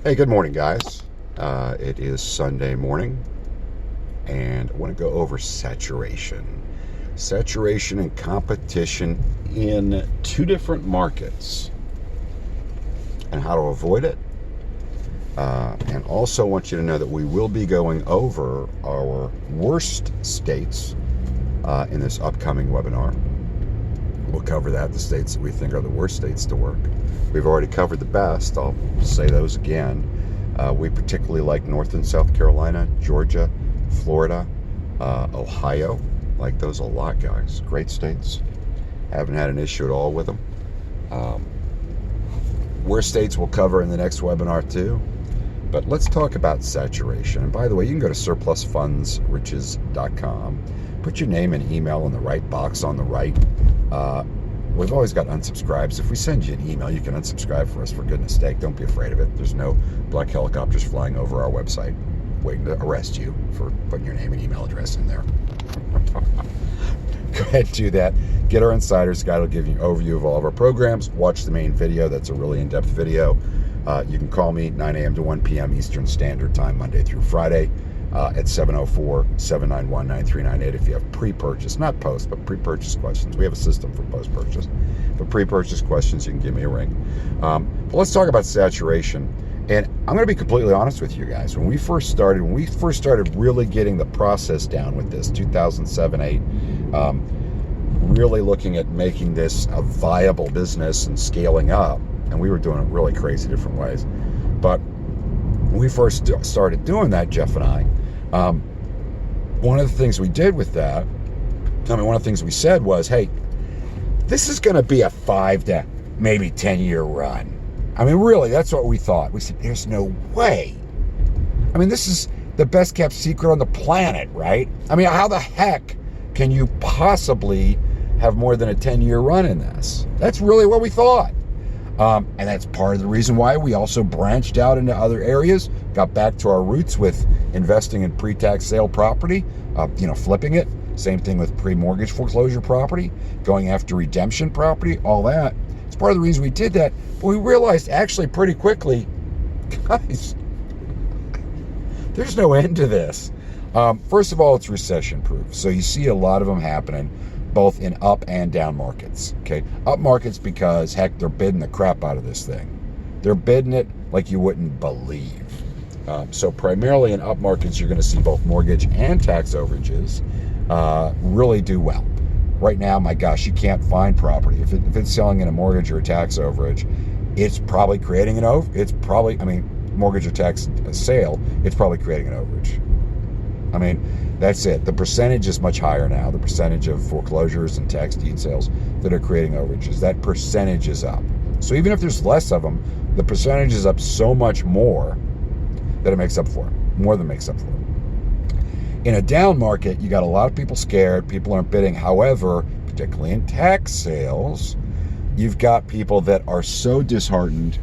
Hey, good morning, guys. It is Sunday morning, and I want to go over saturation. Saturation and competition in two different markets and how to avoid it. And also want you to know that we will be going over our worst states in this upcoming webinar. We'll cover that, the states that we think are the worst states to work. We've already covered the best. I'll say those again. We particularly like North and South Carolina, Georgia, Florida, Ohio. Like those a lot, guys. Great states. Haven't had an issue at all with them. Worst states we'll cover in the next webinar too. But let's talk about saturation. And by the way, you can go to SurplusFundsRiches.com. Put your name and email in the right box on the right. We've always got unsubscribes. If we send you an email, you can unsubscribe for us, for goodness sake. Don't be afraid of it. There's no black helicopters flying over our website waiting to arrest you for putting your name and email address in there. Go ahead and do that. Get our Insider's Guide. It'll give you an overview of all of our programs. Watch the main video. That's a really in-depth video. You can call me 9 a.m. to 1 p.m. Eastern Standard Time, Monday through Friday. At 704-791-9398 if you have pre-purchase, not post, but pre-purchase questions. We have a system for post-purchase. For pre-purchase questions, you can give me a ring. But let's talk about saturation. And I'm going to be completely honest with you guys. When we first started really getting the process down with this, 2007-8, really looking at making this a viable business and scaling up, and we were doing it really crazy different ways. But when we first started doing that, Jeff and I, one of the things we did with that, one of the things we said was, hey, this is going to be a 5 to maybe 10-year run. Really, that's what we thought. We said, there's no way. This is the best kept secret on the planet, right? How the heck can you possibly have more than a 10-year run in this? That's really what we thought. And that's part of the reason why we also branched out into other areas, got back to our roots with investing in pre-tax sale property, flipping it. Same thing with pre-mortgage foreclosure property, going after redemption property, all that. It's part of the reason we did that. But we realized actually pretty quickly, guys, there's no end to this. First of all, it's recession proof. So you see a lot of them happening, both in up and down markets. Okay, up markets because, heck, they're bidding the crap out of this thing. They're bidding it like you wouldn't believe. So primarily in up markets, you're going to see both mortgage and tax overages really do well. Right now, my gosh, you can't find property. If it's selling in a mortgage or a tax overage, it's probably creating an mortgage or tax sale, it's probably creating an overage. That's it. The percentage is much higher now. The percentage of foreclosures and tax deed sales that are creating overages, that percentage is up. So even if there's less of them, the percentage is up so much more that it makes up for it. More than makes up for it. In a down market, you got a lot of people scared. People aren't bidding. However, particularly in tax sales, you've got people that are so disheartened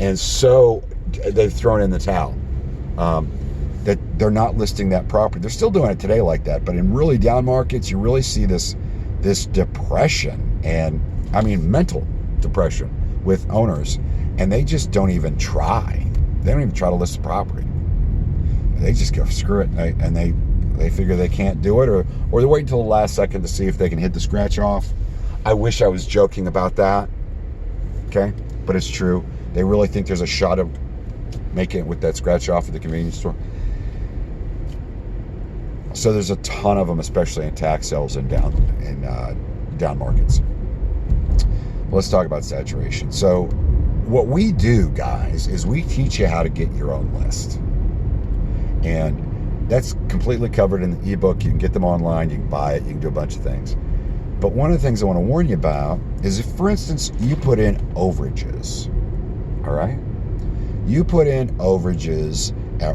and so they've thrown in the towel. That they're not listing that property. They're still doing it today like that, but in really down markets, you really see this depression and mental depression with owners, and they just don't even try. They don't even try to list the property. They just go screw it, and they figure they can't do it, or they wait until the last second to see if they can hit the scratch off. I wish I was joking about that, okay, but it's true. They really think there's a shot of making it with that scratch off at the convenience store. So there's a ton of them, especially in tax sales and down markets. Let's talk about saturation. So what we do, guys, is we teach you how to get your own list. And that's completely covered in the ebook. You can get them online. You can buy it. You can do a bunch of things. But one of the things I want to warn you about is if, for instance, you put in overages, all right? You put in overages,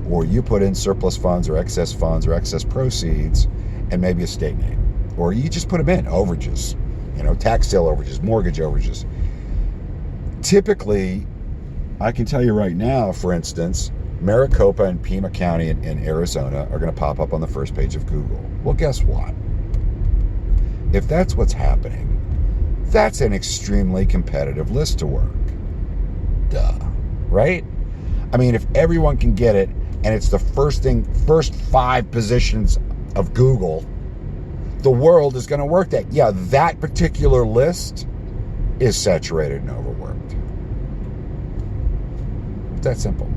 or you put in surplus funds or excess proceeds and maybe a state name, or you just put them in overages, tax sale overages, mortgage overages. Typically, I can tell you right now, for instance, Maricopa and Pima County in Arizona are going to pop up on the first page of Google. Well, guess what? If that's what's happening, that's an extremely competitive list to work. Duh, right? I mean, if everyone can get it and it's the first 5 positions of Google, the world is going to work that. Yeah, that particular list is saturated and overworked. It's that simple.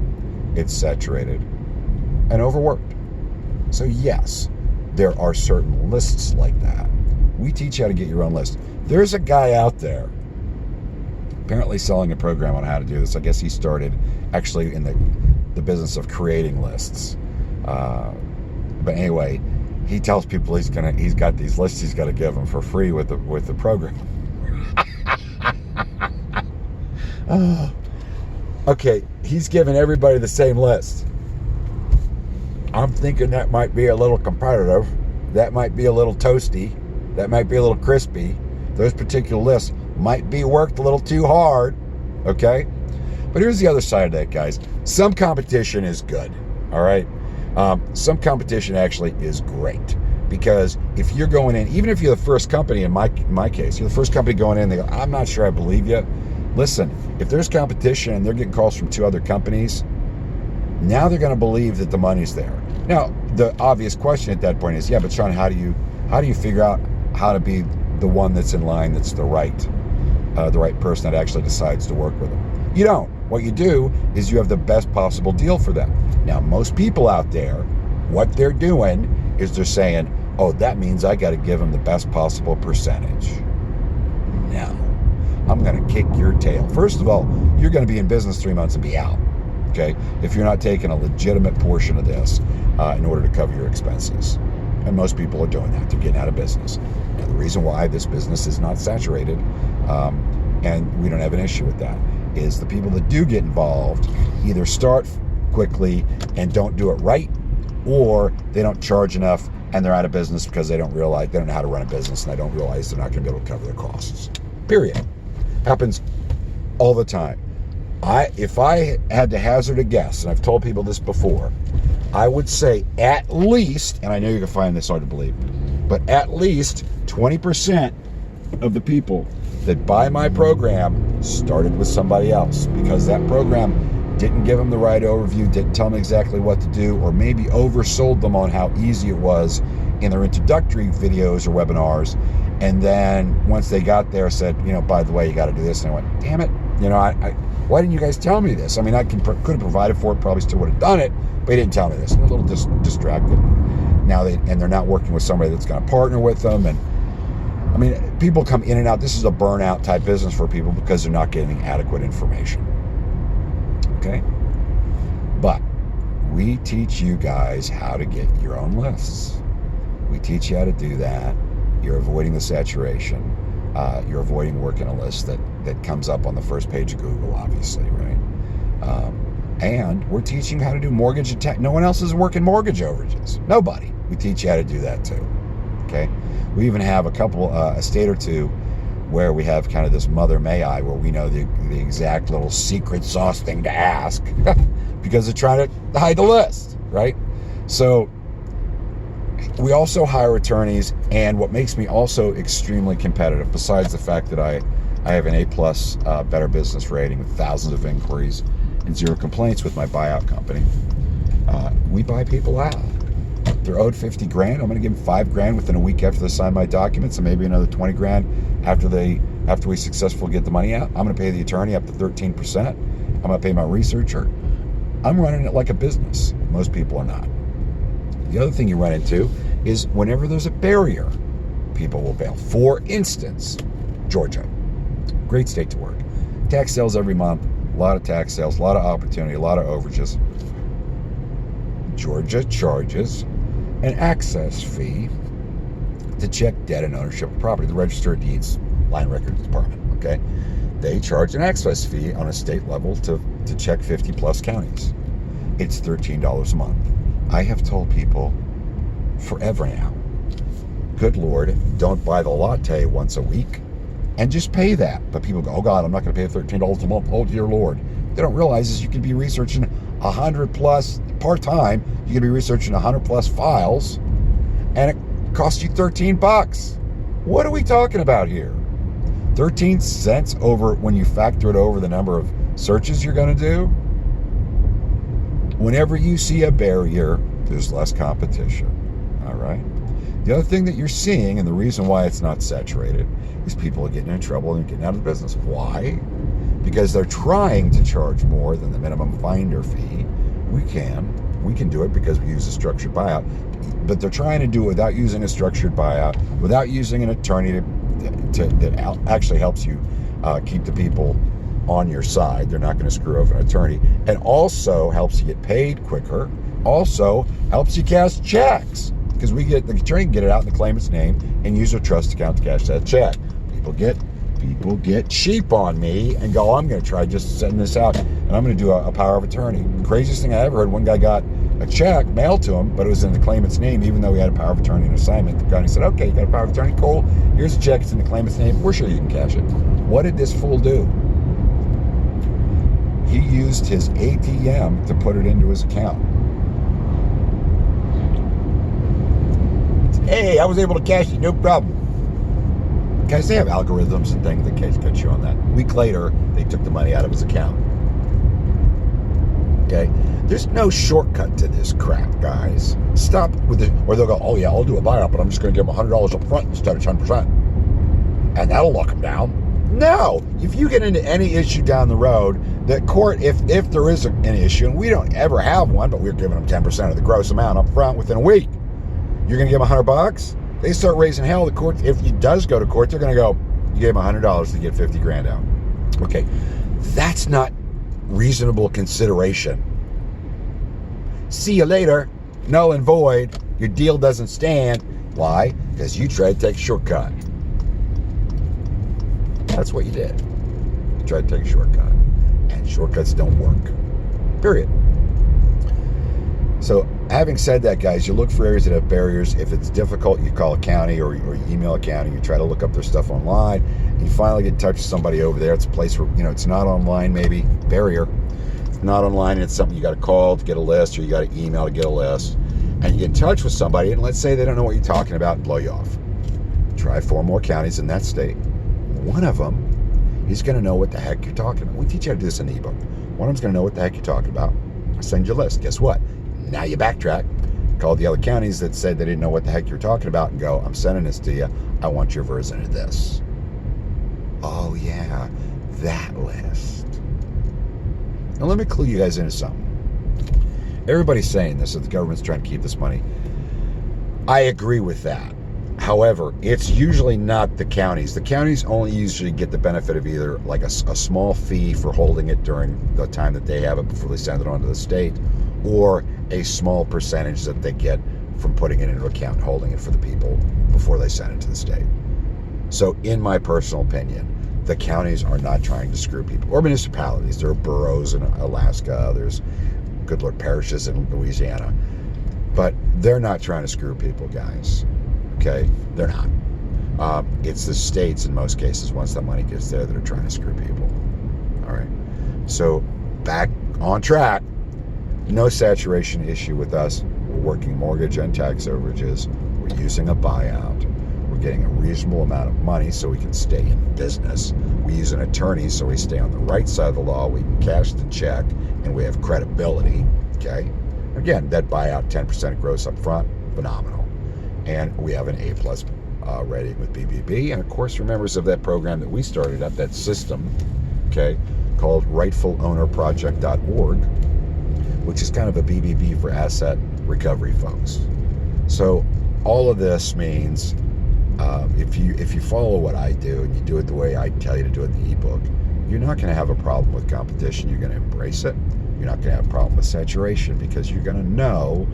It's saturated and overworked. So yes, there are certain lists like that. We teach you how to get your own list. There's a guy out there apparently selling a program on how to do this. I guess he started actually in the business of creating lists. But anyway, he tells people he's got these lists he's got to give them for free with the program. Okay, he's giving everybody the same list. I'm thinking that might be a little competitive. That might be a little toasty. That might be a little crispy. Those particular lists might be worked a little too hard, okay? But here's the other side of that, guys. Some competition is good, all right? Some competition actually is great, because if you're going in, even if you're the first company, in my case, you're the first company going in, they go, I'm not sure I believe you. Listen, if there's competition and they're getting calls from 2 other companies, now they're going to believe that the money's there. Now, the obvious question at that point is, yeah, but Sean, how do you figure out how to be the one that's in line, that's the right person that actually decides to work with them? You don't. What you do is you have the best possible deal for them. Now, most people out there, what they're doing is they're saying, oh, that means I got to give them the best possible percentage. No, I'm going to kick your tail. First of all, you're going to be in business 3 months and be out, okay, if you're not taking a legitimate portion of this in order to cover your expenses. And most people are doing that. They're getting out of business. Now, the reason why this business is not saturated, and we don't have an issue with that, is the people that do get involved either start quickly and don't do it right, or they don't charge enough and they're out of business because they don't know how to run a business, and they don't realize they're not going to be able to cover their costs. Period. Happens all the time. If I had to hazard a guess, and I've told people this before, I would say at least, and I know you're going to find this hard to believe, but at least 20% of the people that buy my program started with somebody else, because that program didn't give them the right overview, didn't tell them exactly what to do, or maybe oversold them on how easy it was in their introductory videos or webinars. And then once they got there, said, by the way, you got to do this. And I went, damn it, why didn't you guys tell me this? I mean, I could have provided for it, probably still would have done it, but he didn't tell me this. And a little distracted. Now they're not working with somebody that's going to partner with them. And I mean, people come in and out. This is a burnout type business for people because they're not getting adequate information. Okay? But we teach you guys how to get your own lists. We teach you how to do that. You're avoiding the saturation. You're avoiding working a list that comes up on the first page of Google, obviously, right? And we're teaching how to do mortgage and tax. No one else is working mortgage overages. Nobody. We teach you how to do that too. Okay? We even have a state or two where we have kind of this mother may I, where we know the exact little secret sauce thing to ask because they're trying to hide the list, right? So we also hire attorneys, and what makes me also extremely competitive, besides the fact that I have an A+ Better Business rating with thousands of inquiries and 0 complaints with my buyout company, we buy people out. They're owed $50,000. I'm going to give them $5,000 within a week after they sign my documents, and maybe another $20,000 after we successfully get the money out. I'm going to pay the attorney up to 13%. I'm going to pay my researcher. I'm running it like a business. Most people are not. The other thing you run into is whenever there's a barrier, people will bail. For instance, Georgia, great state to work. Tax sales every month, a lot of tax sales, a lot of opportunity, a lot of overages. Georgia charges an access fee to check debt and ownership of property. The Register of Deeds, Line Records Department, okay? They charge an access fee on a state level to check 50+ counties. It's $13 a month. I have told people forever now, good Lord, don't buy the latte once a week and just pay that. But people go, oh God, I'm not going to pay $13 a month. Oh dear Lord. They don't realize is you could be researching 100+ part-time. You could be researching 100+ files, and it costs you $13. What are we talking about here? 13 cents over when you factor it over the number of searches you're going to do? whenever you see a barrier, there's less competition. All right. The other thing that you're seeing, and the reason why it's not saturated, is people are getting in trouble and getting out of the business. Why? Because they're trying to charge more than the minimum finder fee. We can do it because we use a structured buyout, but they're trying to do it without using a structured buyout, without using an attorney that actually helps you keep the people on your side. They're not going to screw over an attorney, and also helps you get paid quicker. Also helps you cash checks, because the attorney can get it out in the claimant's name and use their trust account to cash that check. People get cheap on me and go, I'm going to try just sending this out, and I'm going to do a power of attorney. The craziest thing I ever heard, one guy got a check mailed to him, but it was in the claimant's name, even though he had a power of attorney and assignment. The guy said, okay, you got a power of attorney? Cool. Here's a check. It's in the claimant's name. We're sure you can cash it. What did this fool do? He used his ATM to put it into his account. Hey, I was able to cash it, no problem. Guys, they have algorithms and things that catch you on that. A week later, they took the money out of his account. Okay? There's no shortcut to this crap, guys. Stop with it. Or they'll go, oh yeah, I'll do a buyout, but I'm just going to give them $100 up front instead of 10%. And that'll lock them down. No! If you get into any issue down the road, the court, if there is an issue, and we don't ever have one, but we're giving them 10% of the gross amount up front within a week, you're going to give them $100? They start raising hell. The court, if it does go to court, they're going to go, you gave them $100 to get 50 grand out. Okay, that's not reasonable consideration. See you later. Null and void. Your deal doesn't stand. Why? Because you tried to take a shortcut. That's what you did. You tried to take a shortcut. And shortcuts don't work. Period. So, having said that, guys, you look for areas that have barriers. If it's difficult, you call a county or you email a county. You try to look up their stuff online. You finally get in touch with somebody over there. It's a place where, it's not online, maybe. Barrier. It's not online, and it's something you got to call to get a list, or you got to email to get a list. And you get in touch with somebody, and let's say they don't know what you're talking about and blow you off. Try 4 more counties in that state. One of them is going to know what the heck you're talking about. We teach you how to do this in the ebook. One of them's going to know what the heck you're talking about. I send you a list. Guess what? Now you backtrack, call the other counties that said they didn't know what the heck you're talking about and go, I'm sending this to you. I want your version of this. Oh, yeah, that list. Now, let me clue you guys into something. Everybody's saying this, that the government's trying to keep this money. I agree with that. However, it's usually not the counties. The counties only usually get the benefit of either like a small fee for holding it during the time that they have it before they send it on to the state, or a small percentage that they get from putting it into account and holding it for the people before they send it to the state. So in my personal opinion, the counties are not trying to screw people, or municipalities. There are boroughs in Alaska, there's good Lord parishes in Louisiana, but they're not trying to screw people, guys. Okay? They're not. It's the states in most cases, once that money gets there, that are trying to screw people. All right? So back on track. No saturation issue with us. We're working mortgage and tax overages. We're using a buyout. We're getting a reasonable amount of money so we can stay in business. We use an attorney so we stay on the right side of the law. We can cash the check, and we have credibility. Okay? Again, that buyout, 10% of gross up front, phenomenal. And we have an A+ rating with BBB. And of course, we're members of that program that we started up, that system, okay, called rightfulownerproject.org, which is kind of a BBB for asset recovery folks. So all of this means if you follow what I do and you do it the way I tell you to do it in the ebook, you're not going to have a problem with competition. You're going to embrace it. You're not going to have a problem with saturation, because you're going to know,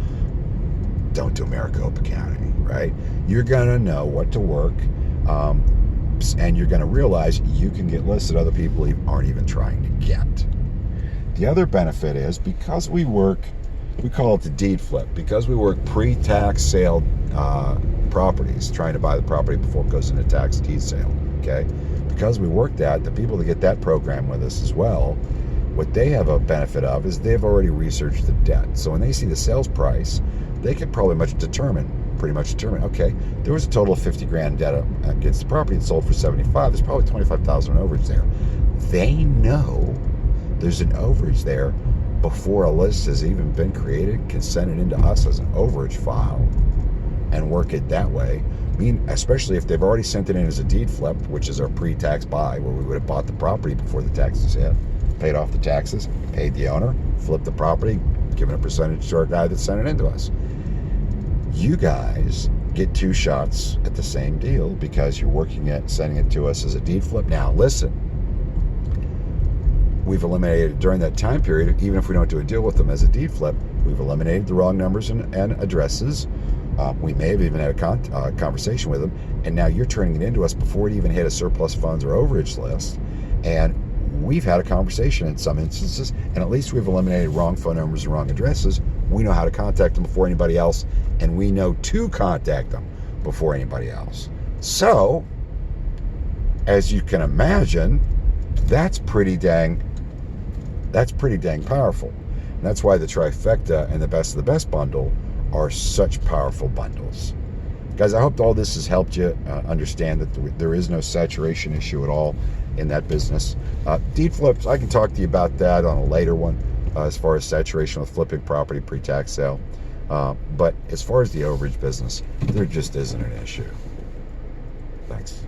don't do Maricopa County, right? You're going to know what to work, and you're going to realize you can get lists that other people aren't even trying to get. The other benefit is, because we work, we call it the deed flip, because we work pre-tax sale properties, trying to buy the property before it goes into tax deed sale, okay? Because we work that, the people that get that program with us as well, what they have a benefit of is they've already researched the debt. So when they see the sales price, they can pretty much determine, okay, there was a total of 50 grand debt against the property. It sold for 75. There's probably 25,000 overage there. They know there's an overage there before a list has even been created, can send it into us as an overage file and work it that way. I mean, especially if they've already sent it in as a deed flip, which is our pre-tax buy, where we would have bought the property before the taxes hit, paid off the taxes, paid the owner, flipped the property, given a percentage to our guy that sent it into us. You guys get 2 shots at the same deal because you're working at sending it to us as a deed flip. Now, listen, we've eliminated during that time period, even if we don't do a deal with them as a deed flip, we've eliminated the wrong numbers and addresses. We may have even had a conversation with them, and now you're turning it into us before it even hit a surplus funds or overage list. And we've had a conversation in some instances, and at least we've eliminated wrong phone numbers and wrong addresses. We know how to contact them before anybody else, and we know to contact them before anybody else. So, as you can imagine, that's pretty dang powerful. And that's why the trifecta and the best of the best bundle are such powerful bundles. Guys, I hope all this has helped you understand that there is no saturation issue at all in that business. Deed flips, I can talk to you about that on a later one, as far as saturation with flipping property pre-tax sale. But as far as the overage business, there just isn't an issue. Thanks.